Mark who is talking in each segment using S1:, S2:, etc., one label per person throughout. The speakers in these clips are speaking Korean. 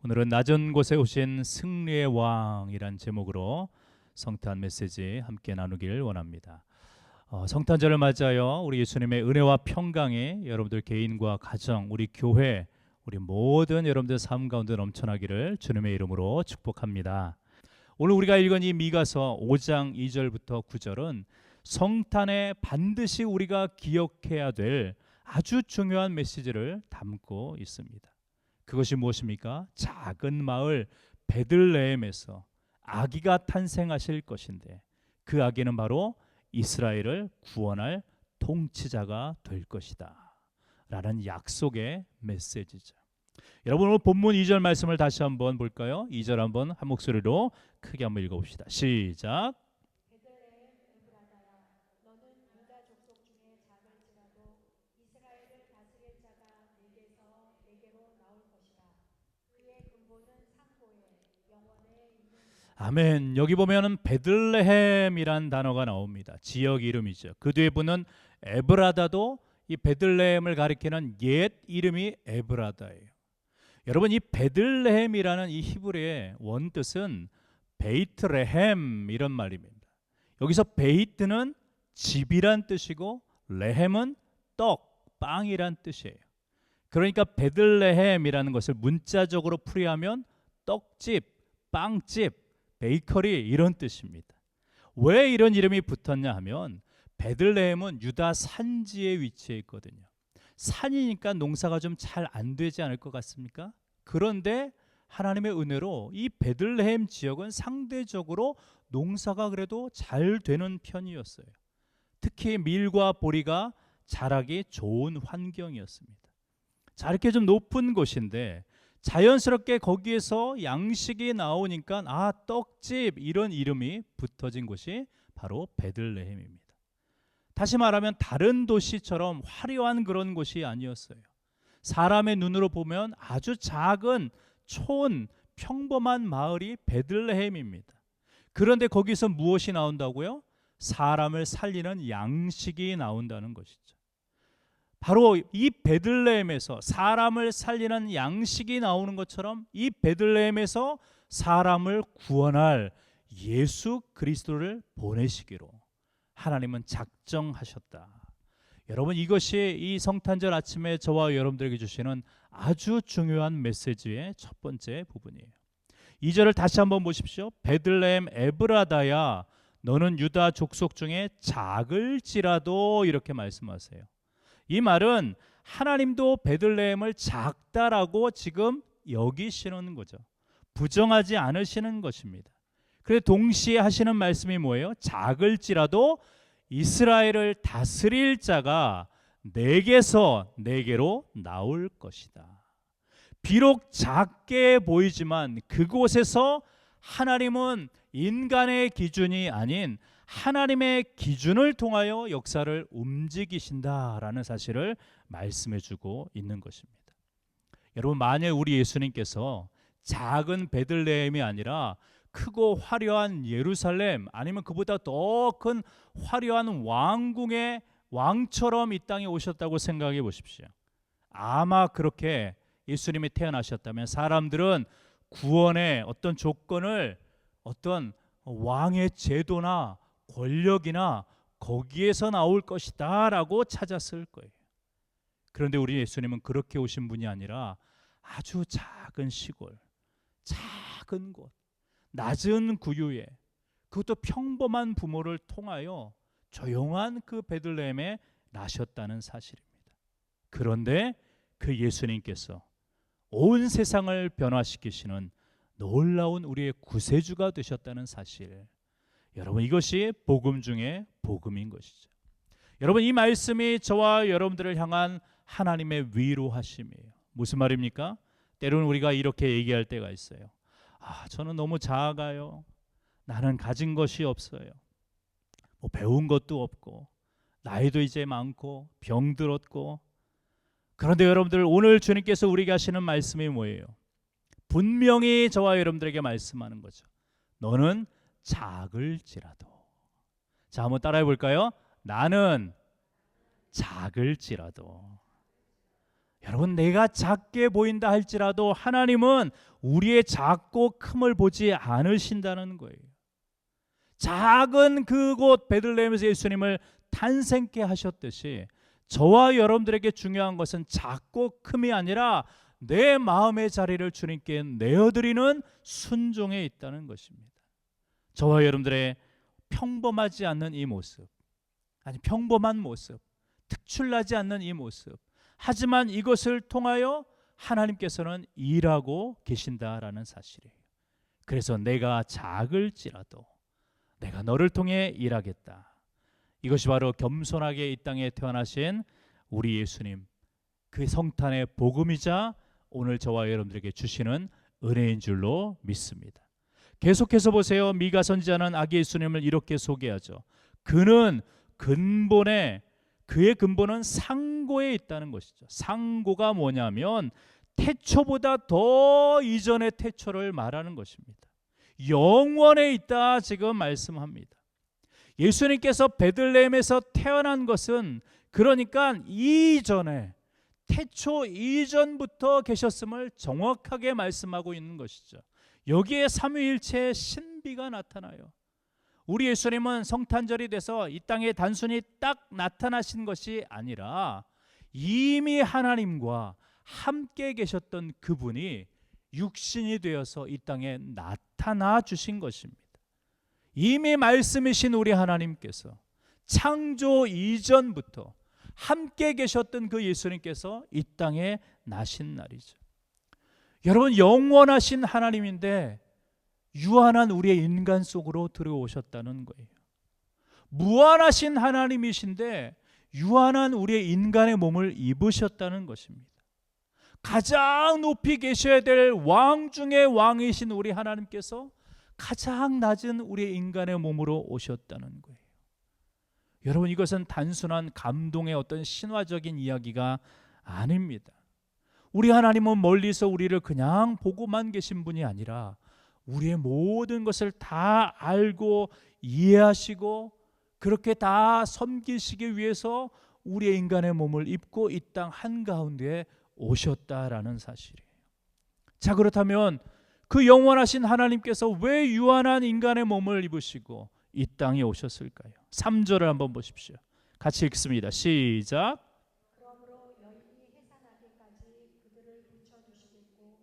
S1: 오늘은 낮은 곳에 오신 승리의 왕이란 제목으로 성탄 메시지 함께 나누길 원합니다. 성탄절을 맞아요. 우리 예수님의 은혜와 평강이 여러분들 개인과 가정, 우리 교회, 우리 모든 여러분들 삶 가운데 넘쳐나기를 주님의 이름으로 축복합니다. 오늘 우리가 읽은 이 미가서 5장 2절부터 9절은 성탄에 반드시 우리가 기억해야 될 아주 중요한 메시지를 담고 있습니다. 그것이 무엇입니까? 작은 마을 베들레헴에서 아기가 탄생하실 것인데 그 아기는 바로 이스라엘을 구원할 통치자가 될 것이다 라는 약속의 메시지죠. 여러분, 오늘 본문 2절 말씀을 다시 한번 볼까요? 2절 한번 한 목소리로 크게 한번 읽어봅시다. 시작. 아멘. 여기 보면은 베들레헴이란 단어가 나옵니다. 지역 이름이죠. 그 뒤에 보는 에브라다도 이 베들레헴을 가리키는 옛 이름이 에브라다예요. 여러분, 이 베들레헴이라는 이 히브리의 원뜻은 베이트레헴 이런 말입니다. 여기서 베이트는 집이란 뜻이고 레헴은 떡, 빵이란 뜻이에요. 그러니까 베들레헴이라는 것을 문자적으로 풀이하면 떡집, 빵집, 베이커리 이런 뜻입니다. 왜 이런 이름이 붙었냐 하면 베들레헴은 유다 산지에 위치해 있거든요. 산이니까 농사가 좀 잘 안 되지 않을 것 같습니까? 그런데 하나님의 은혜로 이 베들레헴 지역은 상대적으로 농사가 그래도 잘 되는 편이었어요. 특히 밀과 보리가 자라기 좋은 환경이었습니다. 자, 이렇게 좀 높은 곳인데 자연스럽게 거기에서 양식이 나오니까 떡집 이런 이름이 붙어진 곳이 바로 베들레헴입니다. 다시 말하면 다른 도시처럼 화려한 그런 곳이 아니었어요. 사람의 눈으로 보면 아주 작은 촌 평범한 마을이 베들레헴입니다. 그런데 거기서 무엇이 나온다고요? 사람을 살리는 양식이 나온다는 것이죠. 바로 이 베들레헴에서 사람을 살리는 양식이 나오는 것처럼 이 베들레헴에서 사람을 구원할 예수 그리스도를 보내시기로 하나님은 작정하셨다. 여러분, 이것이 이 성탄절 아침에 저와 여러분들에게 주시는 아주 중요한 메시지의 첫 번째 부분이에요. 2절을 다시 한번 보십시오. 베들레헴 에브라다야 너는 유다 족속 중에 작을지라도 이렇게 말씀하세요. 이 말은 하나님도 베들레헴을 작다라고 지금 여기시는 거죠. 부정하지 않으시는 것입니다. 그래서 동시에 하시는 말씀이 뭐예요? 작을지라도 이스라엘을 다스릴 자가 내게서 내게로 나올 것이다. 비록 작게 보이지만 그곳에서 하나님은 인간의 기준이 아닌 하나님의 기준을 통하여 역사를 움직이신다라는 사실을 말씀해주고 있는 것입니다. 여러분, 만약 우리 예수님께서 작은 베들레헴이 아니라 크고 화려한 예루살렘 아니면 그보다 더 큰 화려한 왕궁의 왕처럼 이 땅에 오셨다고 생각해 보십시오. 아마 그렇게 예수님이 태어나셨다면 사람들은 구원의 어떤 조건을 어떤 왕의 제도나 권력이나 거기에서 나올 것이다 라고 찾았을 거예요. 그런데 우리 예수님은 그렇게 오신 분이 아니라 아주 작은 시골, 작은 곳, 낮은 구유에 그것도 평범한 부모를 통하여 조용한 그 베들레헴에 나셨다는 사실입니다. 그런데 그 예수님께서 온 세상을 변화시키시는 놀라운 우리의 구세주가 되셨다는 사실, 여러분, 이것이 복음 중에 복음인 것이죠. 여러분, 이 말씀이 저와 여러분들을 향한 하나님의 위로하심이에요. 무슨 말입니까? 때로는 우리가 이렇게 얘기할 때가 있어요. 저는 너무 작아요. 나는 가진 것이 없어요. 뭐 배운 것도 없고 나이도 이제 많고 병들었고. 그런데 여러분들, 오늘 주님께서 우리에게 하시는 말씀이 뭐예요? 분명히 저와 여러분들에게 말씀하는 거죠. 너는 작을지라도. 자, 한번 따라해 볼까요? 나는 작을지라도. 여러분, 내가 작게 보인다 할지라도 하나님은 우리의 작고 큼을 보지 않으신다는 거예요. 작은 그곳 베들레헴에서 예수님을 탄생케 하셨듯이 저와 여러분들에게 중요한 것은 작고 큼이 아니라 내 마음의 자리를 주님께 내어드리는 순종에 있다는 것입니다. 저와 여러분들의 평범하지 않는 이 모습, 아니 평범한 모습, 특출나지 않는 이 모습, 하지만 이것을 통하여 하나님께서는 일하고 계신다라는 사실이에요. 그래서 내가 작을지라도 내가 너를 통해 일하겠다. 이것이 바로 겸손하게 이 땅에 태어나신 우리 예수님, 그 성탄의 복음이자 오늘 저와 여러분들에게 주시는 은혜인 줄로 믿습니다. 계속해서 보세요. 미가 선지자는 아기 예수님을 이렇게 소개하죠. 그는 그의 근본은 상고에 있다는 것이죠. 상고가 뭐냐면 태초보다 더 이전의 태초를 말하는 것입니다. 영원에 있다 지금 말씀합니다. 예수님께서 베들레헴에서 태어난 것은 그러니까 이전에 태초 이전부터 계셨음을 정확하게 말씀하고 있는 것이죠. 여기에 삼위일체의 신비가 나타나요. 우리 예수님은 성탄절이 돼서 이 땅에 단순히 딱 나타나신 것이 아니라 이미 하나님과 함께 계셨던 그분이 육신이 되어서 이 땅에 나타나 주신 것입니다. 이미 말씀이신 우리 하나님께서 창조 이전부터 함께 계셨던 그 예수님께서 이 땅에 나신 날이죠. 여러분, 영원하신 하나님인데 유한한 우리의 인간 속으로 들어오셨다는 거예요. 무한하신 하나님이신데 유한한 우리의 인간의 몸을 입으셨다는 것입니다. 가장 높이 계셔야 될 왕 중의 왕이신 우리 하나님께서 가장 낮은 우리의 인간의 몸으로 오셨다는 거예요. 여러분, 이것은 단순한 감동의 어떤 신화적인 이야기가 아닙니다. 우리 하나님은 멀리서 우리를 그냥 보고만 계신 분이 아니라 우리의 모든 것을 다 알고 이해하시고 그렇게 다 섬기시기 위해서 우리의 인간의 몸을 입고 이 땅 한가운데에 오셨다라는 사실이에요. 자, 그렇다면 그 영원하신 하나님께서 왜 유한한 인간의 몸을 입으시고 이 땅에 오셨을까요? 3절을 한번 보십시오. 같이 읽습니다. 시작.
S2: 그러므로 여인이 해산하기까지 그들을 붙여두시겠고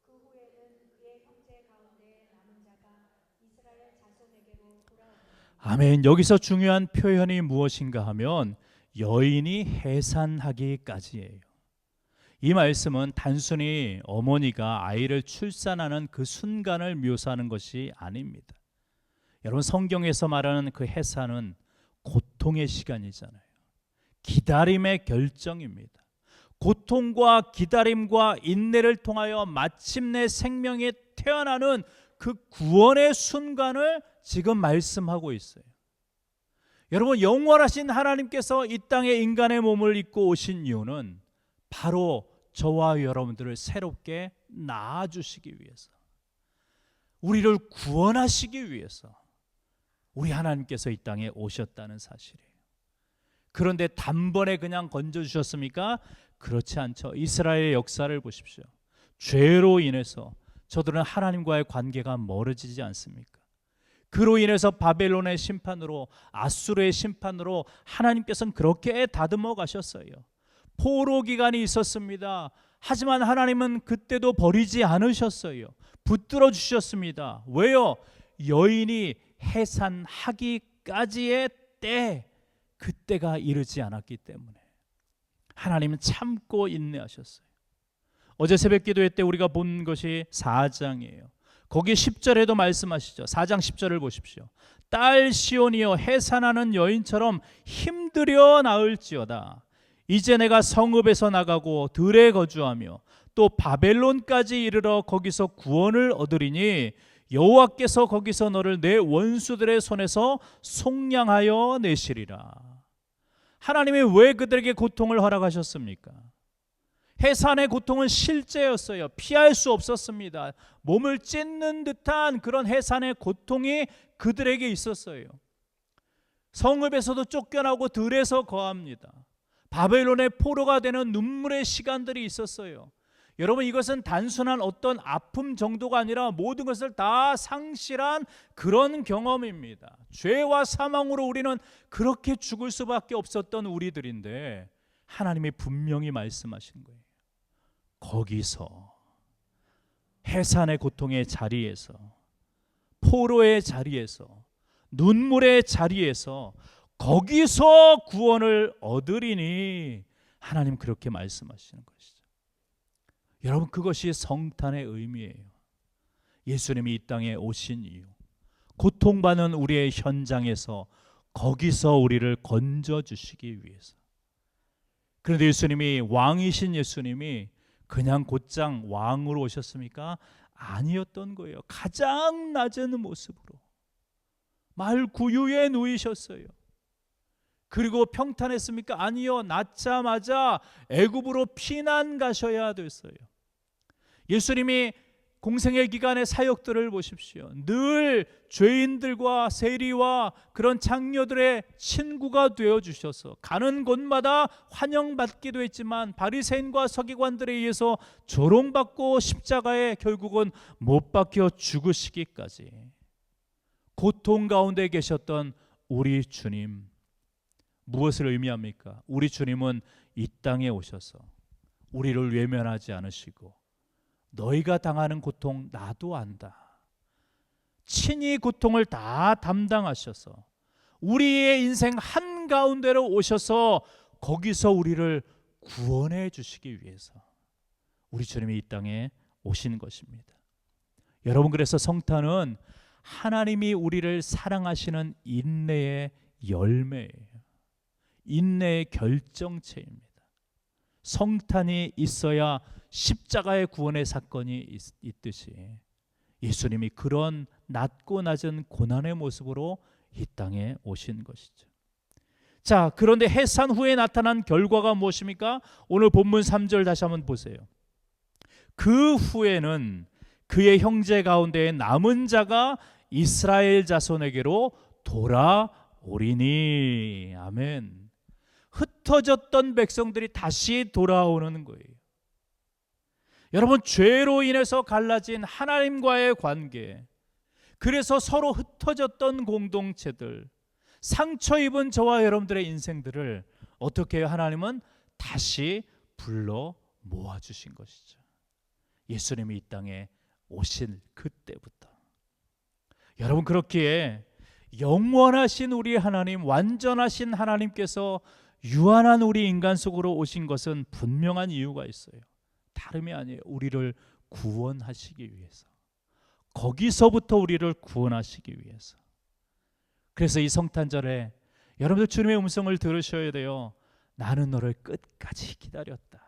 S2: 그 후에는 그의 형제 가운데 남은 자가 이스라엘 자손에게로 돌아옵니다.
S1: 아멘. 여기서 중요한 표현이 무엇인가 하면 여인이 해산하기까지예요. 이 말씀은 단순히 어머니가 아이를 출산하는 그 순간을 묘사하는 것이 아닙니다. 여러분, 성경에서 말하는 그 해산은 고통의 시간이잖아요. 기다림의 결정입니다. 고통과 기다림과 인내를 통하여 마침내 생명이 태어나는 그 구원의 순간을 지금 말씀하고 있어요. 여러분, 영원하신 하나님께서 이 땅에 인간의 몸을 입고 오신 이유는 바로 저와 여러분들을 새롭게 낳아주시기 위해서, 우리를 구원하시기 위해서 우리 하나님께서 이 땅에 오셨다는 사실이에요. 그런데 단번에 그냥 건져주셨습니까? 그렇지 않죠. 이스라엘의 역사를 보십시오. 죄로 인해서 저들은 하나님과의 관계가 멀어지지 않습니까? 그로 인해서 바벨론의 심판으로, 아수르의 심판으로 하나님께서는 그렇게 다듬어 가셨어요. 포로 기간이 있었습니다. 하지만 하나님은 그때도 버리지 않으셨어요. 붙들어 주셨습니다. 왜요? 여인이 해산하기까지의 때, 그때가 이르지 않았기 때문에 하나님은 참고 인내하셨어요. 어제 새벽 기도회 때 우리가 본 것이 4장이에요. 거기 10절에도 말씀하시죠. 4장 10절을 보십시오. 딸 시온이여, 해산하는 여인처럼 힘들여 나을지어다. 이제 내가 성읍에서 나가고 들에 거주하며 또 바벨론까지 이르러 거기서 구원을 얻으리니 여호와께서 거기서 너를 내 원수들의 손에서 속량하여 내시리라. 하나님이 왜 그들에게 고통을 허락하셨습니까? 해산의 고통은 실제였어요. 피할 수 없었습니다. 몸을 찢는 듯한 그런 해산의 고통이 그들에게 있었어요. 성읍에서도 쫓겨나고 들에서 거합니다. 바벨론의 포로가 되는 눈물의 시간들이 있었어요. 여러분, 이것은 단순한 어떤 아픔 정도가 아니라 모든 것을 다 상실한 그런 경험입니다. 죄와 사망으로 우리는 그렇게 죽을 수밖에 없었던 우리들인데 하나님이 분명히 말씀하신 거예요. 거기서, 해산의 고통의 자리에서, 포로의 자리에서, 눈물의 자리에서, 거기서 구원을 얻으리니 하나님 그렇게 말씀하시는 것이죠. 여러분, 그것이 성탄의 의미예요. 예수님이 이 땅에 오신 이유, 고통받는 우리의 현장에서 거기서 우리를 건져주시기 위해서. 그런데 예수님이, 왕이신 예수님이 그냥 곧장 왕으로 오셨습니까? 아니었던 거예요. 가장 낮은 모습으로 말 구유에 누이셨어요. 그리고 평탄했습니까? 아니요. 낳자마자 애굽으로 피난 가셔야 됐어요. 예수님이 공생의 기간의 사역들을 보십시오. 늘 죄인들과 세리와 그런 장녀들의 친구가 되어주셔서 가는 곳마다 환영받기도 했지만 바리새인과 서기관들에 의해서 조롱받고 십자가에 결국은 못 박혀 죽으시기까지 고통 가운데 계셨던 우리 주님, 무엇을 의미합니까? 우리 주님은 이 땅에 오셔서 우리를 외면하지 않으시고 너희가 당하는 고통 나도 안다, 친히 고통을 다 담당하셔서 우리의 인생 한가운데로 오셔서 거기서 우리를 구원해 주시기 위해서 우리 주님이 이 땅에 오신 것입니다. 여러분, 그래서 성탄은 하나님이 우리를 사랑하시는 인내의 열매예요. 인내의 결정체입니다. 성탄이 있어야 십자가의 구원의 사건이 있듯이 예수님이 그런 낮고 낮은 고난의 모습으로 이 땅에 오신 것이죠. 자, 그런데 해산 후에 나타난 결과가 무엇입니까? 오늘 본문 3절 다시 한번 보세요. 그 후에는 그의 형제 가운데 남은 자가 이스라엘 자손에게로 돌아오리니. 아멘. 흩어졌던 백성들이 다시 돌아오는 거예요. 여러분, 죄로 인해서 갈라진 하나님과의 관계, 그래서 서로 흩어졌던 공동체들, 상처 입은 저와 여러분들의 인생들을 어떻게 해요? 하나님은 다시 불러 모아주신 것이죠. 예수님이 이 땅에 오신 그때부터. 여러분, 그렇기에 영원하신 우리 하나님, 완전하신 하나님께서 유한한 우리 인간 속으로 오신 것은 분명한 이유가 있어요. 다름이 아니에요. 우리를 구원하시기 위해서, 거기서부터 우리를 구원하시기 위해서. 그래서 이 성탄절에 여러분들 주님의 음성을 들으셔야 돼요. 나는 너를 끝까지 기다렸다.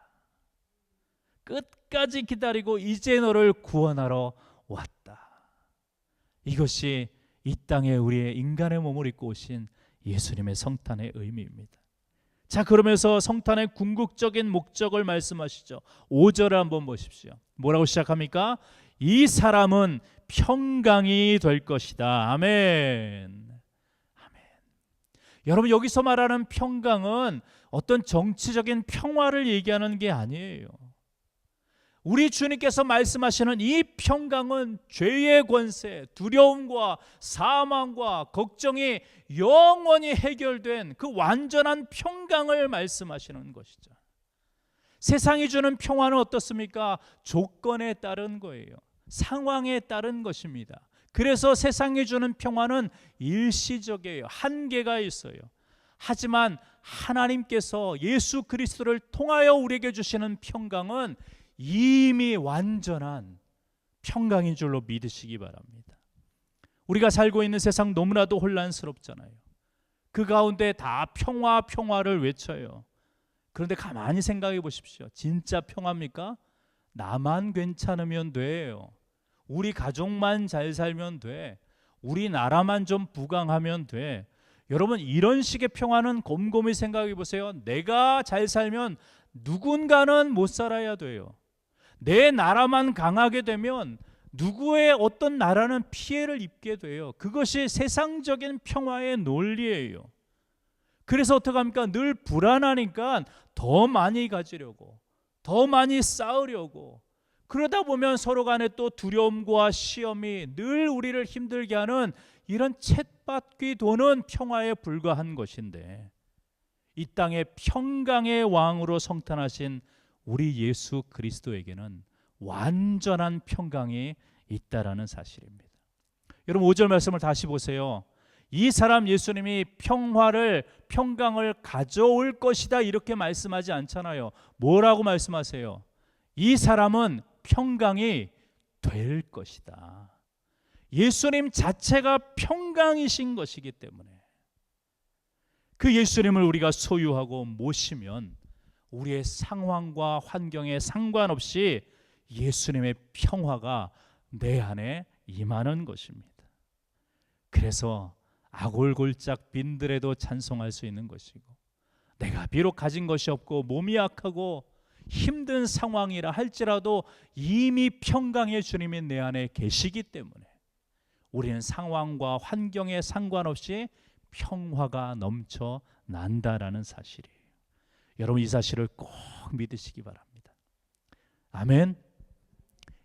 S1: 끝까지 기다리고 이제 너를 구원하러 왔다. 이것이 이 땅에 우리의 인간의 몸을 입고 오신 예수님의 성탄의 의미입니다. 자, 그러면서 성탄의 궁극적인 목적을 말씀하시죠. 5절을 한번 보십시오. 뭐라고 시작합니까? 이 사람은 평강이 될 것이다. 아멘. 아멘. 여러분, 여기서 말하는 평강은 어떤 정치적인 평화를 얘기하는 게 아니에요. 우리 주님께서 말씀하시는 이 평강은 죄의 권세, 두려움과 사망과 걱정이 영원히 해결된 그 완전한 평강을 말씀하시는 것이죠. 세상이 주는 평화는 어떻습니까? 조건에 따른 거예요. 상황에 따른 것입니다. 그래서 세상이 주는 평화는 일시적이에요. 한계가 있어요. 하지만 하나님께서 예수 그리스도를 통하여 우리에게 주시는 평강은 이미 완전한 평강인 줄로 믿으시기 바랍니다. 우리가 살고 있는 세상 너무나도 혼란스럽잖아요. 그 가운데 다 평화를 외쳐요. 그런데 가만히 생각해 보십시오. 진짜 평화입니까? 나만 괜찮으면 돼요. 우리 가족만 잘 살면 돼. 우리나라만 좀 부강하면 돼. 여러분, 이런 식의 평화는 곰곰이 생각해 보세요. 내가 잘 살면 누군가는 못 살아야 돼요. 내 나라만 강하게 되면 누구의 어떤 나라는 피해를 입게 돼요. 그것이 세상적인 평화의 논리예요. 그래서 어떡합니까? 늘 불안하니까 더 많이 가지려고, 더 많이 쌓으려고, 그러다 보면 서로 간에 또 두려움과 시험이 늘 우리를 힘들게 하는 이런 쳇바퀴 도는 평화에 불과한 것인데, 이 땅의 평강의 왕으로 성탄하신 우리 예수 그리스도에게는 완전한 평강이 있다라는 사실입니다. 여러분 5절 말씀을 다시 보세요. 이 사람 예수님이 평강을 가져올 것이다 이렇게 말씀하지 않잖아요. 뭐라고 말씀하세요? 이 사람은 평강이 될 것이다. 예수님 자체가 평강이신 것이기 때문에 그 예수님을 우리가 소유하고 모시면 우리의 상황과 환경에 상관없이 예수님의 평화가 내 안에 임하는 것입니다. 그래서 아골골짝 빈들에도 찬송할 수 있는 것이고, 내가 비록 가진 것이 없고 몸이 약하고 힘든 상황이라 할지라도 이미 평강의 주님이 내 안에 계시기 때문에 우리는 상황과 환경에 상관없이 평화가 넘쳐난다라는 사실이에요. 여러분 이 사실을 꼭 믿으시기 바랍니다. 아멘.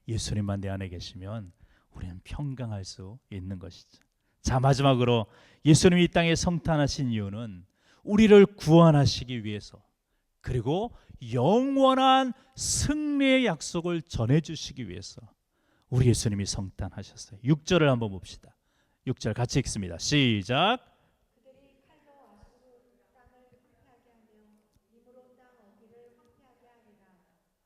S1: 예수님만 내 안에 계시면 우리는 평강할 수 있는 것이죠. 자, 마지막으로 예수님이 이 땅에 성탄하신 이유는 우리를 구원하시기 위해서, 그리고 영원한 승리의 약속을 전해주시기 위해서 우리 예수님이 성탄하셨어요. 6절을 한번 봅시다. 6절 같이 읽습니다. 시작.
S2: 그들이 칼로 아수르 땅을 황폐하게 하며 입으로 땅 어귀를 황폐하게 하리라.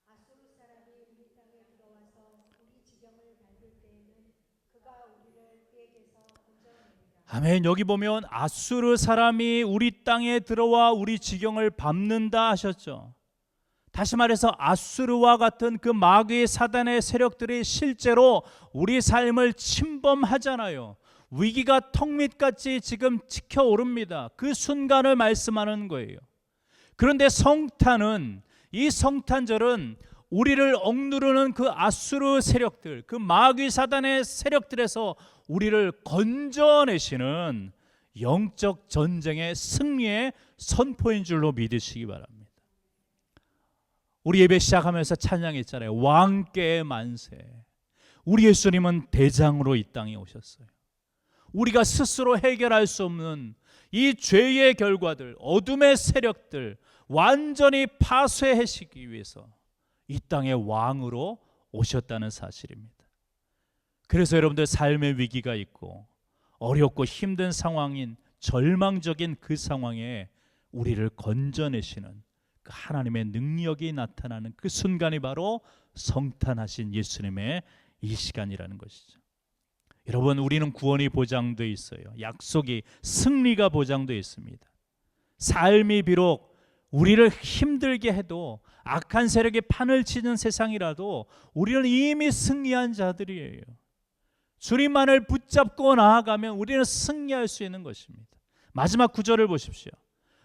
S2: 아수르 사람이 우리 땅에 들어와서 우리 지경을 밟을 때에는 그가 우리를 그에게서 건져내리라.
S1: 아멘. 여기 보면 아수르 사람이 우리 땅에 들어와 우리 지경을 밟는다 하셨죠. 다시 말해서 아수르와 같은 그 마귀의 사단의 세력들이 실제로 우리 삶을 침범하잖아요. 위기가 턱밑같이 지금 치켜오릅니다. 그 순간을 말씀하는 거예요. 그런데 성탄은, 이 성탄절은 우리를 억누르는 그 아수르 세력들, 그 마귀 사단의 세력들에서 우리를 건져내시는 영적 전쟁의 승리의 선포인 줄로 믿으시기 바랍니다. 우리 예배 시작하면서 찬양했잖아요. 왕께의 만세. 우리 예수님은 대장으로 이 땅에 오셨어요. 우리가 스스로 해결할 수 없는 이 죄의 결과들, 어둠의 세력들 완전히 파쇄하시기 위해서 이 땅의 왕으로 오셨다는 사실입니다. 그래서 여러분들 삶의 위기가 있고 어렵고 힘든 상황인 절망적인 그 상황에 우리를 건져내시는 그 하나님의 능력이 나타나는 그 순간이 바로 성탄하신 예수님의 이 시간이라는 것이죠. 여러분 우리는 구원이 보장되어 있어요. 약속이, 승리가 보장되어 있습니다. 삶이 비록 우리를 힘들게 해도, 악한 세력이 판을 치는 세상이라도 우리는 이미 승리한 자들이에요. 주님만을 붙잡고 나아가면 우리는 승리할 수 있는 것입니다. 마지막 구절을 보십시오.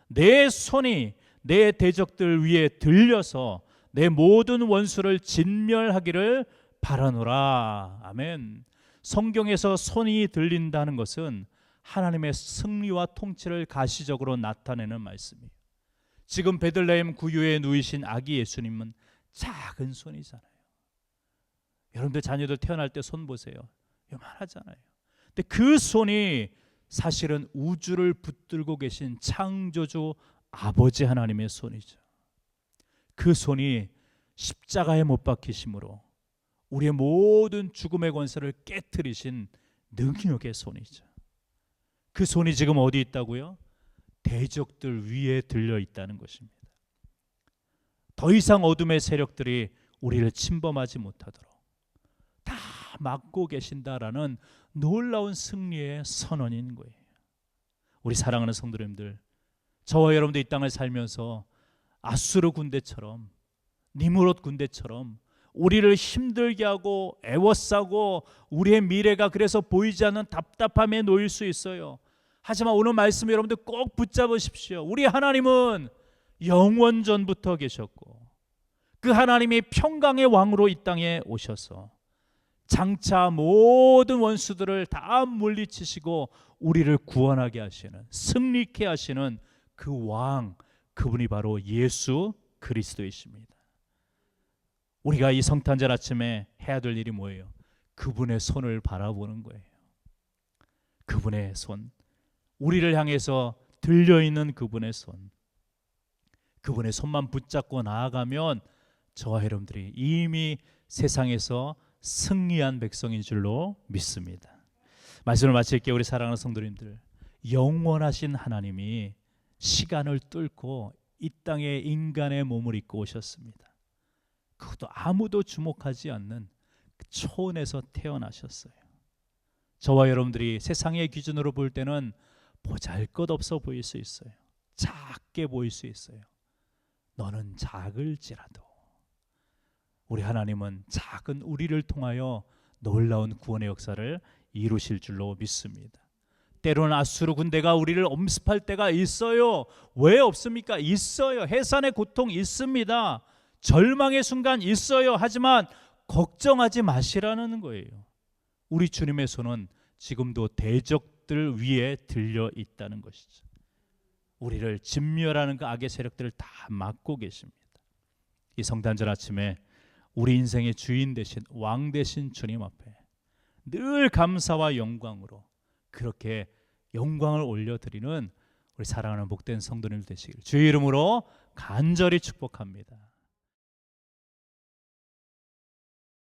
S1: 내 손이 내 대적들 위에 들려서 내 모든 원수를 진멸하기를 바라노라. 아멘. 성경에서 손이 들린다는 것은 하나님의 승리와 통치를 가시적으로 나타내는 말씀이에요. 지금 베들레헴 구유에 누이신 아기 예수님은 작은 손이잖아요. 여러분들 자녀들 태어날 때 손 보세요. 요만하잖아요. 근데 그 손이 사실은 우주를 붙들고 계신 창조주 아버지 하나님의 손이죠. 그 손이 십자가에 못 박히심으로 우리의 모든 죽음의 권세를 깨트리신 능력의 손이죠. 그 손이 지금 어디 있다고요? 대적들 위에 들려 있다는 것입니다. 더 이상 어둠의 세력들이 우리를 침범하지 못하도록 다 막고 계신다라는 놀라운 승리의 선언인 거예요. 우리 사랑하는 성도님들, 저와 여러분들 이 땅을 살면서 아수르 군대처럼, 니므롯 군대처럼 우리를 힘들게 하고 애워싸고 우리의 미래가 그래서 보이지 않는 답답함에 놓일 수 있어요. 하지만 오늘 말씀 여러분들 꼭 붙잡으십시오. 우리 하나님은 영원 전부터 계셨고 그 하나님이 평강의 왕으로 이 땅에 오셔서 장차 모든 원수들을 다 물리치시고 우리를 구원하게 하시는, 승리케 하시는 그 왕, 그분이 바로 예수 그리스도이십니다. 우리가 이 성탄절 아침에 해야 될 일이 뭐예요? 그분의 손을 바라보는 거예요. 그분의 손, 우리를 향해서 들려있는 그분의 손, 그분의 손만 붙잡고 나아가면 저와 여러분들이 이미 세상에서 승리한 백성인 줄로 믿습니다. 말씀을 마칠게요. 우리 사랑하는 성도님들, 영원하신 하나님이 시간을 뚫고 이 땅에 인간의 몸을 입고 오셨습니다. 그것도 아무도 주목하지 않는 그 초원에서 태어나셨어요. 저와 여러분들이 세상의 기준으로 볼 때는 보잘것없어 보일 수 있어요. 작게 보일 수 있어요. 너는 작을지라도 우리 하나님은 작은 우리를 통하여 놀라운 구원의 역사를 이루실 줄로 믿습니다. 때로는 아수르 군대가 우리를 엄습할 때가 있어요. 왜 없습니까? 있어요. 해산의 고통 있습니다. 절망의 순간 있어요. 하지만 걱정하지 마시라는 거예요. 우리 주님의 손은 지금도 대적들 위에 들려 있다는 것이죠. 우리를 진멸하는 그 악의 세력들을 다 막고 계십니다. 이 성탄절 아침에 우리 인생의 주인 되신 왕 되신 주님 앞에 늘 감사와 영광으로 그렇게 영광을 올려드리는 우리 사랑하는 복된 성도님 되시길 주의 이름으로 간절히 축복합니다.